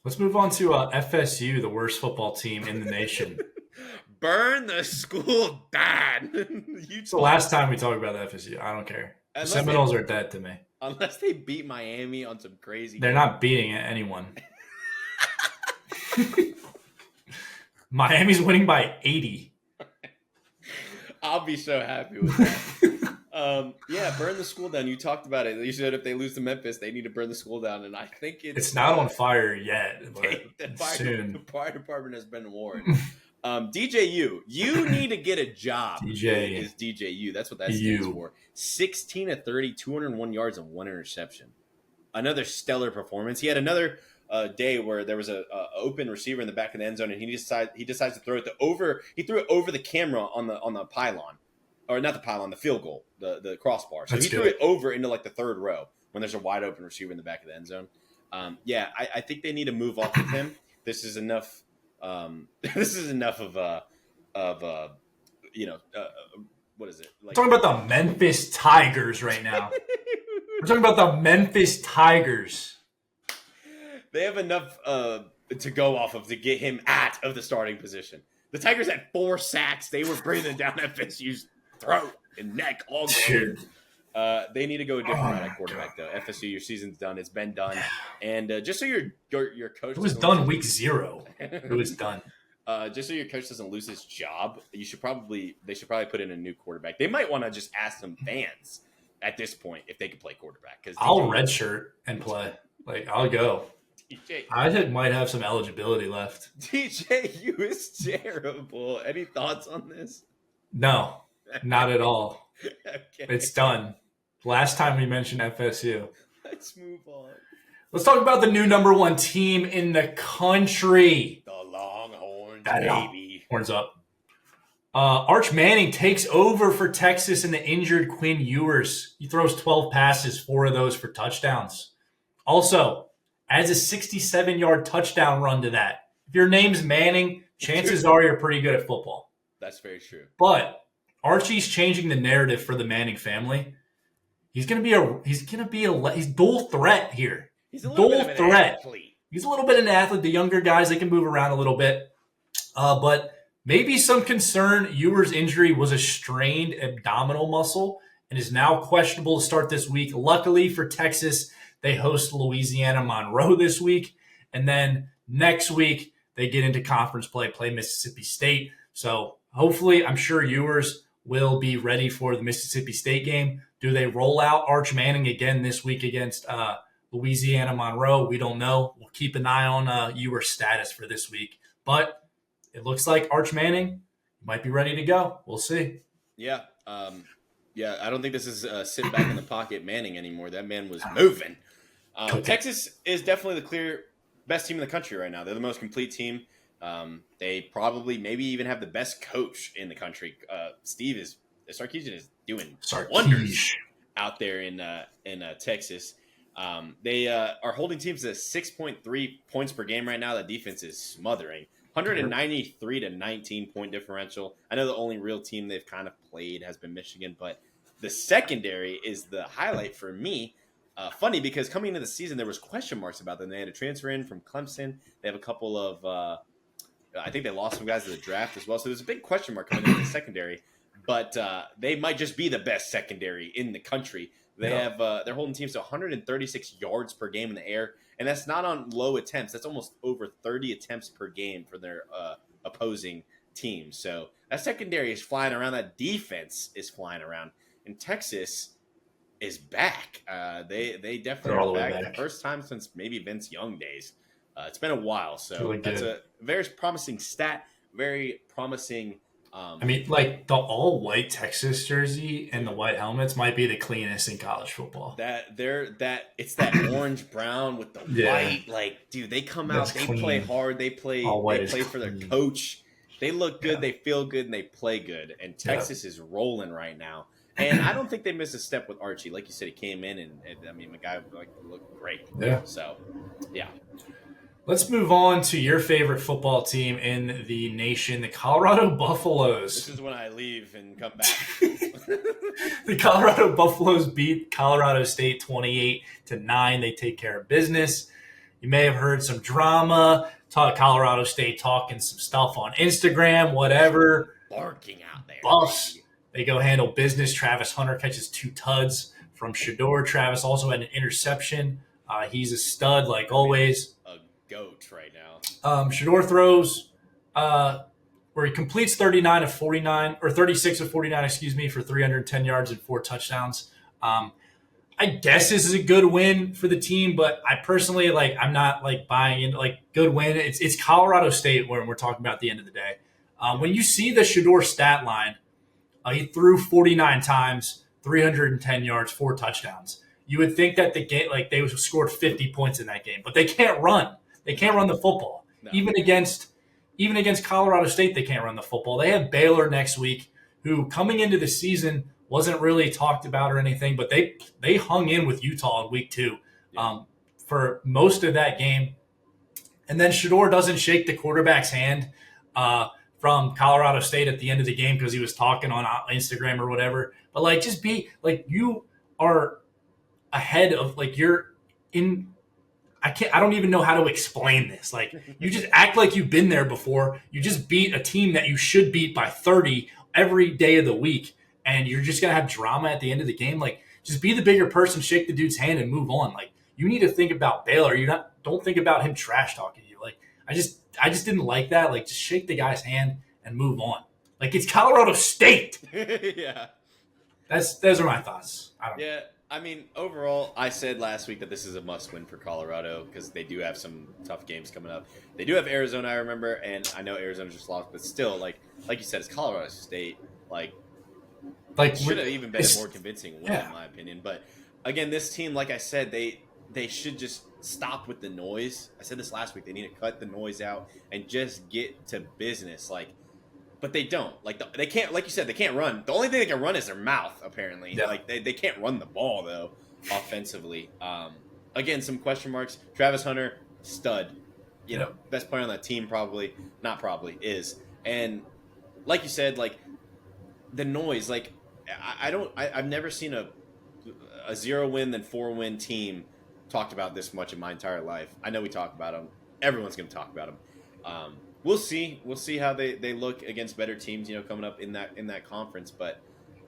Let's move on to FSU, the worst football team in the nation. Burn the school down. It's the last time we talk about the FSU. I don't care. The Seminoles are dead to me. Unless they beat Miami on some crazy. They're not beating anyone. Miami's winning by 80. I'll be so happy with that. Yeah, burn the school down. You talked about it. You said if they lose to Memphis, they need to burn the school down, and I think it's not on fire yet, but soon. The fire department has been warned. DJU, you need to get a job. DJ is DJU. That's what that stands for. 16 of 30, 201 yards and 1 interception. Another stellar performance. He had another day where there was a open receiver in the back of the end zone, and he decides to throw it over. He threw it over the camera on the pylon, or not the pylon, the field goal, the crossbar. So he threw it over into like the third row when there's a wide open receiver in the back of the end zone. I think they need to move off of him. This is enough. This is enough of what is it? Like, we're talking about the Memphis Tigers right now. We're talking about the Memphis Tigers. They have enough to go off of to get him out of the starting position. The Tigers had 4 sacks. They were breathing down FSU's throat and neck all game. They need to go a different route at quarterback, though. FSU, your season's done. It's been done. And just so your coach... It was done week 0. It was done. Just so your coach doesn't lose his job, they should probably put in a new quarterback. They might want to just ask some fans at this point if they could play quarterback. I'll redshirt and play. Like, I'll go. I might have some eligibility left. DJU is terrible. Any thoughts on this? No, not at all. Okay. It's done. Last time we mentioned FSU. Let's move on. Let's talk about the new number 1 team in the country. The Longhorns, baby. Horns up. Arch Manning takes over for Texas and the injured Quinn Ewers. He throws 12 passes, 4 of those for touchdowns. Also, adds a 67-yard touchdown run to that. If your name's Manning, chances are you're pretty good at football. That's very true. But Archie's changing the narrative for the Manning family. He's dual threat here. He's a little bit of an athlete. He's a little bit of an athlete. The younger guys, they can move around a little bit. But maybe some concern. Ewers' injury was a strained abdominal muscle and is now questionable to start this week. Luckily for Texas, they host Louisiana Monroe this week. And then next week, they get into conference play Mississippi State. So hopefully, I'm sure Ewers will be ready for the Mississippi State game. Do they roll out Arch Manning again this week against Louisiana Monroe? We don't know. We'll keep an eye on Ewers' status for this week. But it looks like Arch Manning might be ready to go. We'll see. Yeah. I don't think this is sit back in the pocket Manning anymore. That man was moving. Texas is definitely the clear best team in the country right now. They're the most complete team. They probably maybe even have the best coach in the country. Sarkisian is doing wonders out there in Texas. They are holding teams to 6.3 points per game right now. That defense is smothering. 193 to 19 point differential. I know the only real team they've kind of played has been Michigan, but the secondary is the highlight for me. Funny because coming into the season, there was question marks about them. They had a transfer in from Clemson. They have a couple of I think they lost some guys to the draft as well. So there's a big question mark coming into the secondary. But they might just be the best secondary in the country. They're holding teams to 136 yards per game in the air, and that's not on low attempts. That's almost over 30 attempts per game for their opposing team. So that secondary is flying around. That defense is flying around. And Texas is back. They definitely are back. The first time since maybe Vince Young days. It's been a while, so really that's a very promising stat. Very promising. Like the all-white Texas jersey and the white helmets might be the cleanest in college football. It's that orange brown with the white. Like, dude, they come out, they play hard, they play for their coach. They look good, they feel good, and they play good. And Texas is rolling right now. And I don't think they missed a step with Archie. Like you said, he came in and the guy looked great. Yeah. So, yeah. Let's move on to your favorite football team in the nation, the Colorado Buffaloes. This is when I leave and come back. The Colorado Buffaloes beat Colorado State 28-9. They take care of business. You may have heard some drama, Colorado State talking some stuff on Instagram, whatever. Barking out there. Buffs, they go handle business. Travis Hunter catches 2 tuds from Shador. Travis also had an interception. He's a stud like always. A goat right now. Shador throws where he completes 39 of 49 or 36 of 49, excuse me, for 310 yards and 4 touchdowns. I guess this is a good win for the team, but I personally I'm not buying into good win. It's Colorado State when we're talking about at the end of the day. When you see the Shador stat line, he threw 49 times, 310 yards, 4 touchdowns. You would think that the game they scored 50 points in that game, but they can't run. They can't run the football. No. Even against Colorado State, they can't run the football. They have Baylor next week, who coming into the season wasn't really talked about or anything, but they hung in with Utah in week 2 for most of that game. And then Shador doesn't shake the quarterback's hand from Colorado State at the end of the game because he was talking on Instagram or whatever. But just be you are ahead of you're in. I don't even know how to explain this. You just act like you've been there before. You just beat a team that you should beat by 30 every day of the week. And you're just going to have drama at the end of the game. Just be the bigger person, shake the dude's hand, and move on. You need to think about Baylor. Don't think about him trash talking you. I just didn't like that. Just shake the guy's hand and move on. It's Colorado State. Yeah. Those are my thoughts. I don't know. Yeah. I mean, overall, I said last week that this is a must-win for Colorado because they do have some tough games coming up. They do have Arizona, I remember, and I know Arizona just lost, but still, like you said, it's Colorado State. Should have even been a more convincing win, in my opinion. But again, this team, like I said, they should just stop with the noise. I said this last week. They need to cut the noise out and just get to business. But they don't. They can't. Like you said, they can't run. The only thing they can run is their mouth. Apparently, they can't run the ball though. Offensively, again, some question marks. Travis Hunter, stud. Best player on that team, probably not. Probably is. And like you said, the noise. I've never seen a 0-win then 4-win team talked about this much in my entire life. I know we talk about them. Everyone's going to talk about them. We'll see. We'll see how they look against better teams, coming up in that conference. But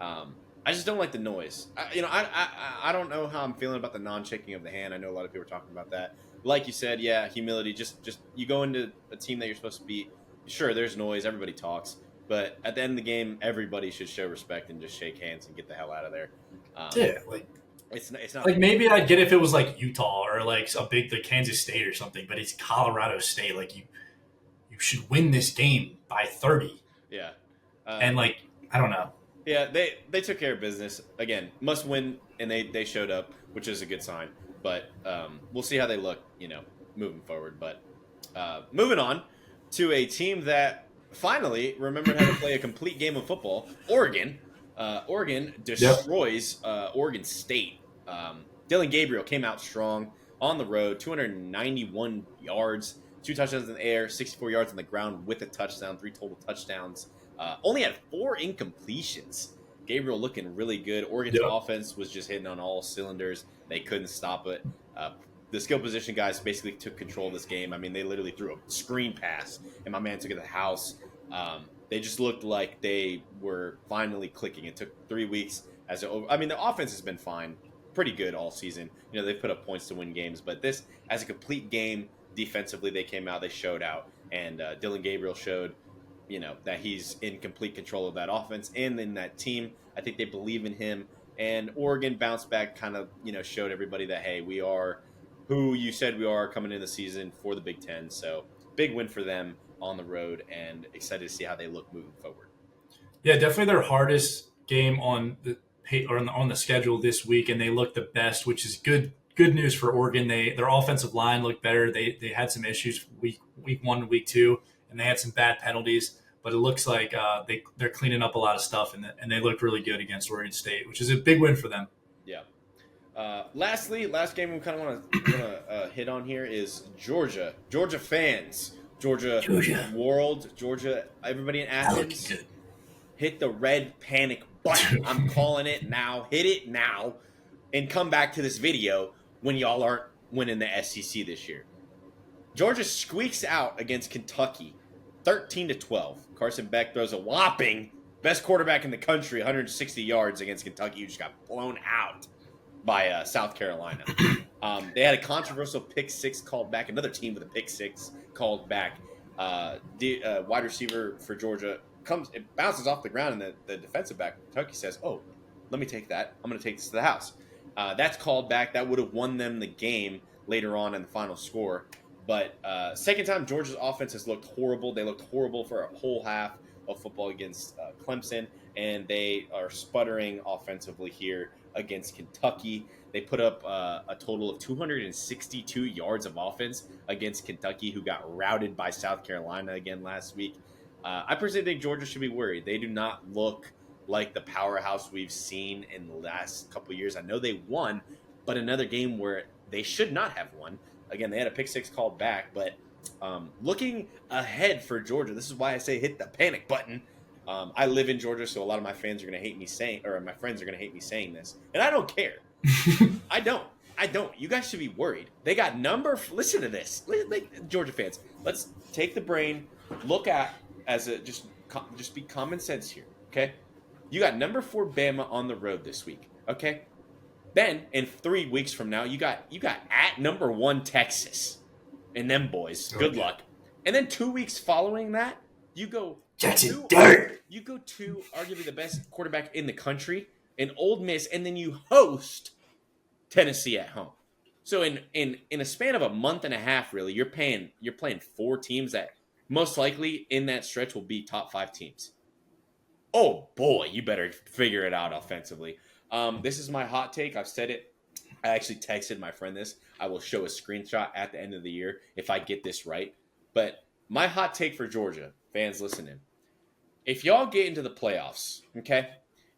I just don't like the noise. I don't know how I'm feeling about the non-shaking of the hand. I know a lot of people are talking about that. Like you said, yeah, humility. Just you go into a team that you're supposed to beat. Sure, there's noise. Everybody talks. But at the end of the game, everybody should show respect and just shake hands and get the hell out of there. It's not maybe I'd get if it was Utah or a big Kansas State or something, but it's Colorado State. You should win this game by 30. Yeah. And I don't know. Yeah, they took care of business. Again, must win, and they showed up, which is a good sign. But we'll see how they look, moving forward. But moving on to a team that finally remembered how to play a complete game of football, Oregon. Oregon destroys Oregon State. Dylan Gabriel came out strong on the road, 291 yards, 2 touchdowns in the air, 64 yards on the ground with a touchdown, 3 total touchdowns. Only had 4 incompletions. Gabriel looking really good. Oregon's offense was just hitting on all cylinders. They couldn't stop it. The skill position guys basically took control of this game. I mean, they literally threw a screen pass, and my man took it to the house. They just looked like they were finally clicking. It took 3 weeks. The offense has been fine, pretty good all season. They've put up points to win games, but this, as a complete game, defensively, they came out, they showed out, and Dylan Gabriel showed, that he's in complete control of that offense and in that team. I think they believe in him, and Oregon bounced back, kind of, showed everybody that, hey, we are who you said we are coming in the season for the Big Ten. So big win for them on the road, and excited to see how they look moving forward. Yeah, definitely their hardest game on the schedule this week, and they look the best, which is good news for Oregon. Their offensive line looked better. They had some issues week 1 and week 2, and they had some bad penalties. But it looks like they're cleaning up a lot of stuff, and they looked really good against Oregon State, which is a big win for them. Yeah. Last game we kind of want to hit on here is Georgia. Georgia fans, Georgia world, Georgia, everybody in Athens, hit the red panic button. I'm calling it now. Hit it now, and come back to this video when y'all aren't winning the SEC this year. Georgia squeaks out against Kentucky, 13-12. Carson Beck throws a whopping best quarterback in the country, 160 yards against Kentucky, who just got blown out by South Carolina. They had a controversial pick six called back. Another team with a pick six called back. The wide receiver for Georgia it bounces off the ground, and the defensive back from Kentucky says, "Oh, let me take that. I'm going to take this to the house." That's called back. That would have won them the game later on in the final score. But second time, Georgia's offense has looked horrible. They looked horrible for a whole half of football against Clemson, and they are sputtering offensively here against Kentucky. They put up a total of 262 yards of offense against Kentucky, who got routed by South Carolina again last week. I personally think Georgia should be worried. They do not look like the powerhouse we've seen in the last couple of years. I know they won, but another game where they should not have won. Again, they had a pick six called back, but looking ahead for Georgia, this is why I say hit the panic button. I live in Georgia, so a lot of my fans are going to hate me saying, or my friends are going to hate me saying this, and I don't care. I don't. You guys should be worried. They got listen to this, Georgia fans. Let's take the brain, look at just be common sense here, okay? You got number 4 Bama on the road this week, okay? Then in 3 weeks from now, you got at number 1 Texas, and them boys. Good luck. And then 2 weeks following that, you go Jackson Dirt. You go to arguably the best quarterback in the country, in Ole Miss, and then you host Tennessee at home. So in a span of a month and a half, really, you're playing 4 teams that most likely in that stretch will be top 5 teams. Oh boy, you better figure it out offensively. This is my hot take. I've said it. I actually texted my friend this. I will show a screenshot at the end of the year if I get this right. But my hot take for Georgia, fans listening, if y'all get into the playoffs, okay,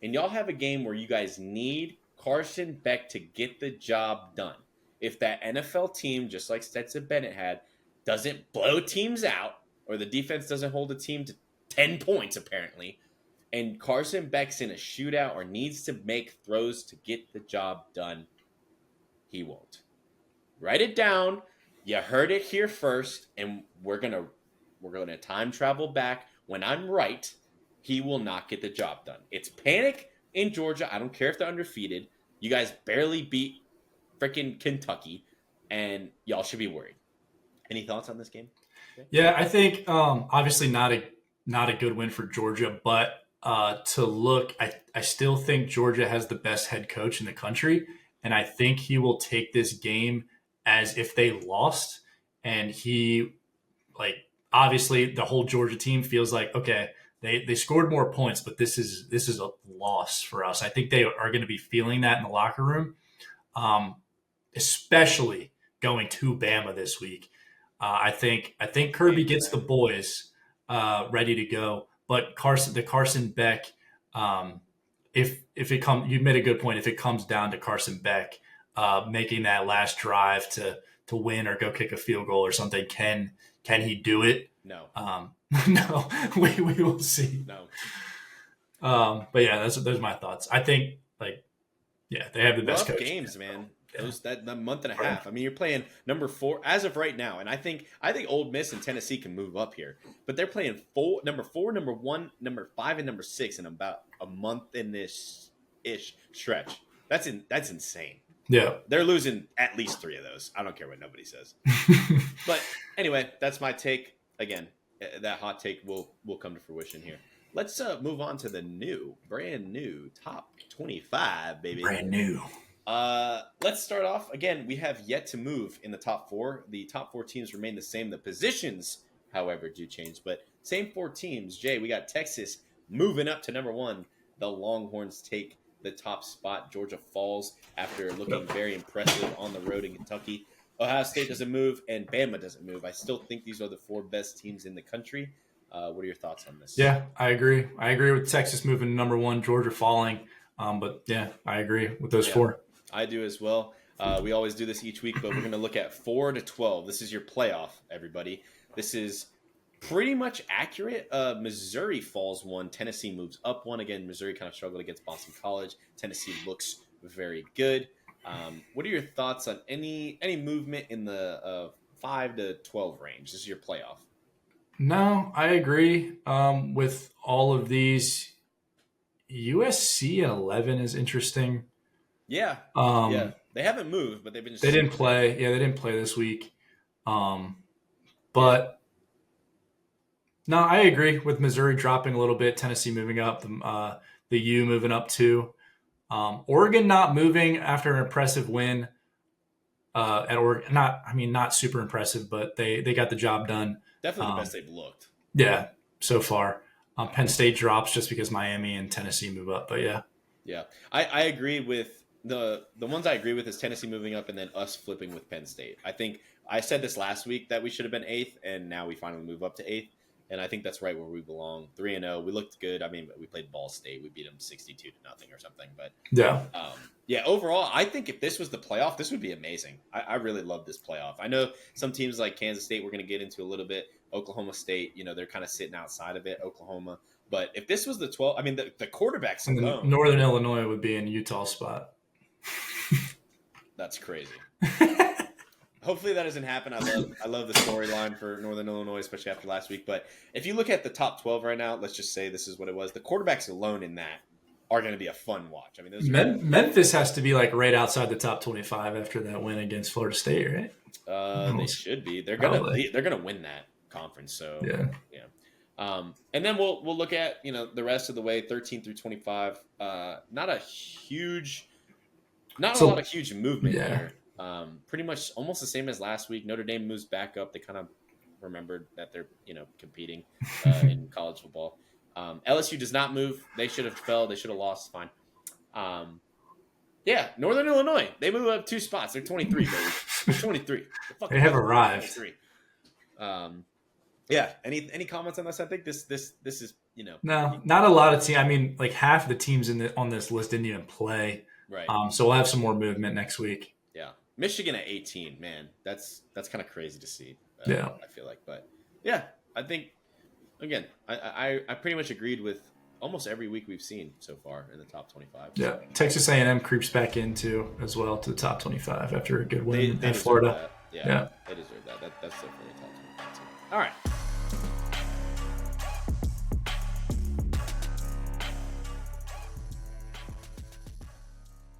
and y'all have a game where you guys need Carson Beck to get the job done, if that NFL team, just like Stetson Bennett had, doesn't blow teams out, or the defense doesn't hold a team to 10 points apparently, and Carson Beck's in a shootout or needs to make throws to get the job done, he won't. Write it down. You heard it here first, and we're gonna time travel back. When I'm right, he will not get the job done. It's panic in Georgia. I don't care if they're undefeated. You guys barely beat freaking Kentucky, and y'all should be worried. Any thoughts on this game? Okay. Yeah, I think obviously not a good win for Georgia, but I still think Georgia has the best head coach in the country, and I think he will take this game as if they lost, and obviously the whole Georgia team feels like, okay, they scored more points, but this is a loss for us. I think they are going to be feeling that in the locker room, especially going to Bama this week. I think Kirby gets the boys ready to go, but Carson Beck, if it comes, you made a good point. If it comes down to Carson Beck making that last drive to win or go kick a field goal or something, can he do it? No. No, we will see. No. But yeah, those are my thoughts. I think they have the best coach. Games, man. That month and a half. I mean, you're playing number 4 as of right now, and I think Ole Miss and Tennessee can move up here, but they're playing number 4, number 1, number 5, and number 6 in about a month in this ish stretch. That's insane. Yeah, they're losing at least 3 of those. I don't care what nobody says. But anyway, that's my take. Again, that hot take will come to fruition here. Let's move on to the brand new top 25, baby. Brand new. Let's start off. Again, we have yet to move in the top 4. The top 4 teams remain the same. The positions, however, do change, but same 4 teams. Jay, we got Texas moving up to number 1. The Longhorns take the top spot. Georgia falls after looking very impressive on the road in Kentucky. Ohio State doesn't move, and Bama doesn't move. I still think these are the 4 best teams in the country. What are your thoughts on this? Yeah, I agree. I agree with Texas moving to number 1, Georgia falling. But yeah, I agree with those 4. I do as well. We always do this each week, but we're going to look at 4 to 12. This is your playoff, everybody. This is pretty much accurate. Missouri falls 1. Tennessee moves up 1. Again, Missouri kind of struggled against Boston College. Tennessee looks very good. What are your thoughts on any movement in the 5 to 12 range. This is your playoff. No, I agree with all of these. USC at 11 is interesting. Yeah, yeah. Um, They haven't moved, but they've been. they didn't Super play. Yeah, they didn't play this week. Um, Yeah. but no, I agree with Missouri dropping a little bit, Tennessee moving up, the U moving up too. Oregon not moving after an impressive win at Oregon. Not super impressive, but they got the job done. Definitely the Um, best they've looked. yeah, so far. Penn State drops just because Miami and Tennessee move up, but yeah. Yeah, I agree with the ones I agree with is Tennessee moving up and then us flipping with Penn State. I think I said this last week that we should have been 8th, and now we finally move up to 8th, and I think that's right where we belong. 3-0, we looked good. I mean, we played Ball State, we beat them 62-0 or something. But Yeah. yeah, overall, I think if this was the playoff, this would be amazing. I really love this playoff. I know some teams like Kansas State, we're going to get into a little bit. Oklahoma State, they're kind of sitting outside of it. Oklahoma. But if this was the 12, I mean, the quarterbacks And then alone. Northern Illinois would be in Utah spot. That's crazy. Hopefully that doesn't happen. I love the storyline for Northern Illinois, especially after last week. But if you look at the top 12 right now, let's just say this is what it was. The quarterbacks alone in that are going to be a fun watch. I mean, those Memphis has to be like right outside the top 25 after that win against Florida State, right? they should be. They're gonna win that conference. So yeah. And then we'll look at the rest of the way 13 through 25. Not a lot of huge movement here. Pretty much almost the same as last week. Notre Dame moves back up. They kind of remembered that they're competing in college football. LSU does not move. They should have fell. They should have lost. Fine. Yeah, Northern Illinois. They move up 2 spots. They're 23, baby. They're 23. They have arrived. 23. Yeah. Any comments on this? I think this is No, not a lot of teams. I mean, like half the teams on this list didn't even play. Right. So we'll have some more movement next week. Yeah. Michigan at 18, man. That's kind of crazy to see. Yeah. I feel like, but yeah, I think again, I pretty much agreed with almost every week we've seen so far in the top 25. Yeah. Texas A&M creeps back into as well to the top 25 after a good win at Florida. That. Yeah, they deserve that. That's definitely a top 25 team. All right.